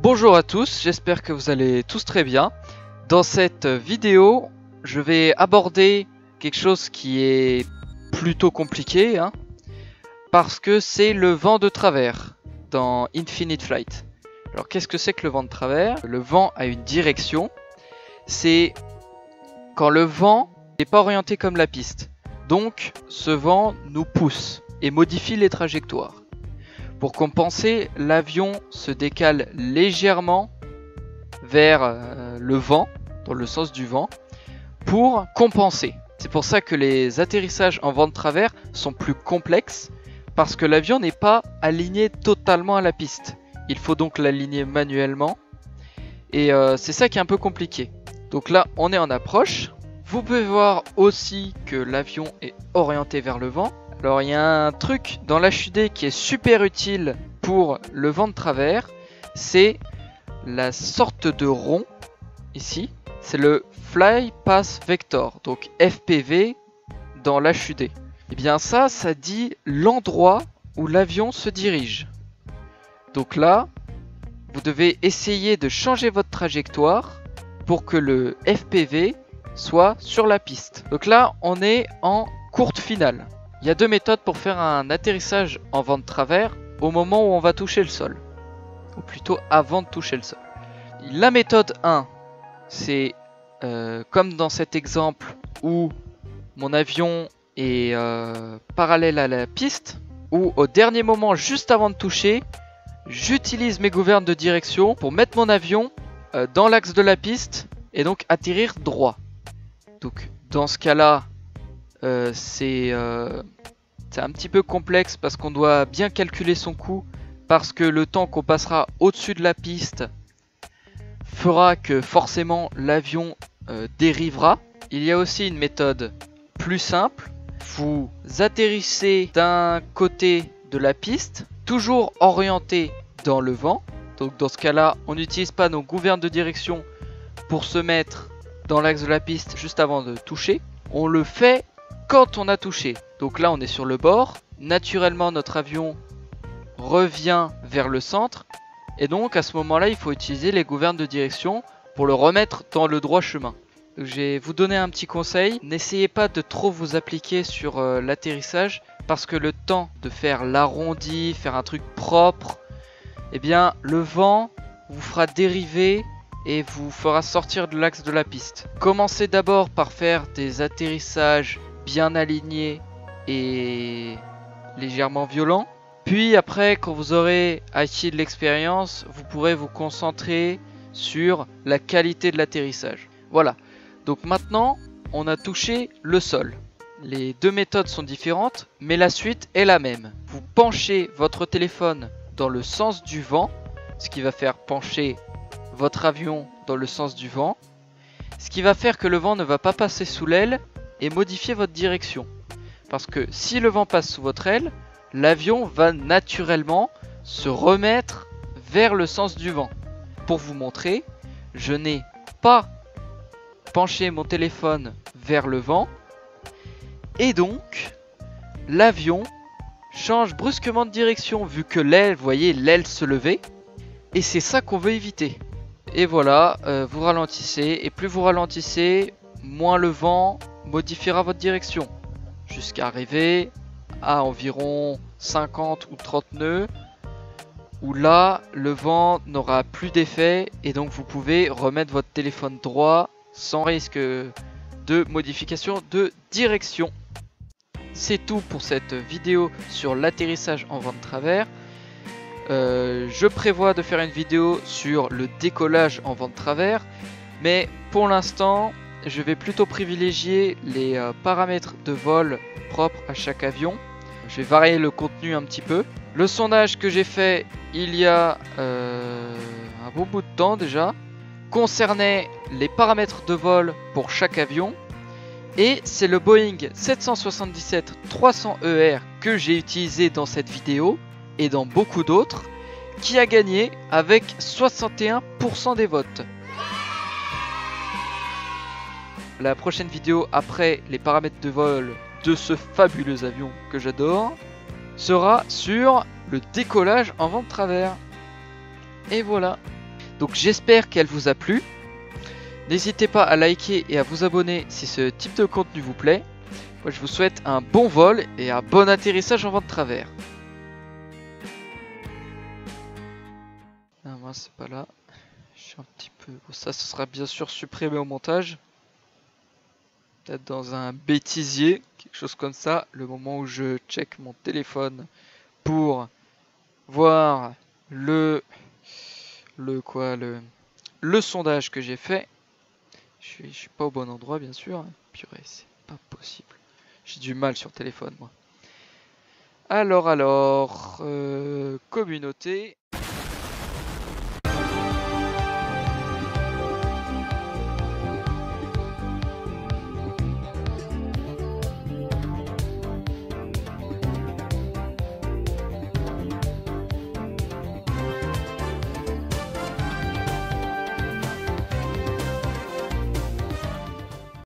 Bonjour à tous, j'espère que vous allez tous très bien. Dans cette vidéo, je vais aborder quelque chose qui est plutôt compliqué, parce que c'est le vent de travers dans Infinite Flight. Alors qu'est-ce que c'est que le vent de travers? Le vent a une direction, c'est quand le vent n'est pas orienté comme la piste. Donc ce vent nous pousse et modifie les trajectoires. Pour compenser, l'avion se décale légèrement vers le vent, dans le sens du vent, pour compenser. C'est pour ça que les atterrissages en vent de travers sont plus complexes, parce que l'avion n'est pas aligné totalement à la piste. Il faut donc l'aligner manuellement, et c'est ça qui est un peu compliqué. Donc là, on est en approche. Vous pouvez voir aussi que l'avion est orienté vers le vent. Alors il y a un truc dans l'HUD qui est super utile pour le vent de travers, c'est la sorte de rond ici, c'est le Fly Path Vector, donc FPV dans l'HUD. Et bien ça dit l'endroit où l'avion se dirige. Donc là, vous devez essayer de changer votre trajectoire pour que le FPV soit sur la piste. Donc là, on est en courte finale. Il y a deux méthodes pour faire un atterrissage en vent de travers au moment où on va toucher le sol. Ou plutôt avant de toucher le sol. La méthode 1, c'est comme dans cet exemple où mon avion est parallèle à la piste, où au dernier moment, juste avant de toucher, j'utilise mes gouvernes de direction pour mettre mon avion dans l'axe de la piste et donc atterrir droit. Donc dans ce cas-là, c'est un petit peu complexe parce qu'on doit bien calculer son coût, parce que le temps qu'on passera au-dessus de la piste fera que forcément l'avion dérivera. Il y a aussi une méthode plus simple. Vous atterrissez d'un côté de la piste, toujours orienté dans le vent. Donc dans ce cas-là, on n'utilise pas nos gouvernes de direction pour se mettre dans l'axe de la piste juste avant de toucher. On le fait quand on a touché. Donc là on est sur le bord, naturellement notre avion revient vers le centre, et donc à ce moment là il faut utiliser les gouvernes de direction pour le remettre dans le droit chemin. Donc, je vais vous donner un petit conseil, n'essayez pas de trop vous appliquer sur l'atterrissage, parce que le temps de faire l'arrondi, faire un truc propre, eh bien le vent vous fera dériver et vous fera sortir de l'axe de la piste. Commencez d'abord par faire des atterrissages bien aligné et légèrement violent. Puis après, quand vous aurez acquis de l'expérience, vous pourrez vous concentrer sur la qualité de l'atterrissage. Voilà, donc maintenant on a touché le sol. Les deux méthodes sont différentes, mais la suite est la même. Vous penchez votre téléphone dans le sens du vent, ce qui va faire pencher votre avion dans le sens du vent, ce qui va faire que le vent ne va pas passer sous l'aile et modifier votre direction. Parce que si le vent passe sous votre aile, l'avion va naturellement se remettre vers le sens du vent. Pour vous montrer, je n'ai pas penché mon téléphone vers le vent, et donc l'avion change brusquement de direction vu que l'aile, vous voyez l'aile se lever, et c'est ça qu'on veut éviter. Et voilà, vous ralentissez, et plus vous ralentissez, moins le vent modifiera votre direction, jusqu'à arriver à environ 50 ou 30 nœuds, où là le vent n'aura plus d'effet, et donc vous pouvez remettre votre téléphone droit sans risque de modification de direction. C'est tout pour cette vidéo sur l'atterrissage en vent de travers. Je prévois de faire une vidéo sur le décollage en vent de travers, mais pour l'instant je vais plutôt privilégier les paramètres de vol propres à chaque avion. Je vais varier le contenu un petit peu. Le sondage que j'ai fait il y a un bon bout de temps déjà concernait les paramètres de vol pour chaque avion, et c'est le Boeing 777-300ER que j'ai utilisé dans cette vidéo et dans beaucoup d'autres, qui a gagné avec 61% des votes. La prochaine vidéo après les paramètres de vol de ce fabuleux avion que j'adore sera sur le décollage en vent de travers. Et voilà. Donc j'espère qu'elle vous a plu. N'hésitez pas à liker et à vous abonner si ce type de contenu vous plaît. Moi je vous souhaite un bon vol et un bon atterrissage en vent de travers. Ah moi c'est pas là. Je suis un petit peu... Bon, ça ce sera bien sûr supprimé au montage. Peut-être dans un bêtisier, quelque chose comme ça. Le moment où je check mon téléphone pour voir le sondage que j'ai fait. Je suis pas au bon endroit bien sûr. Purée, c'est pas possible. J'ai du mal sur téléphone moi. Alors, communauté.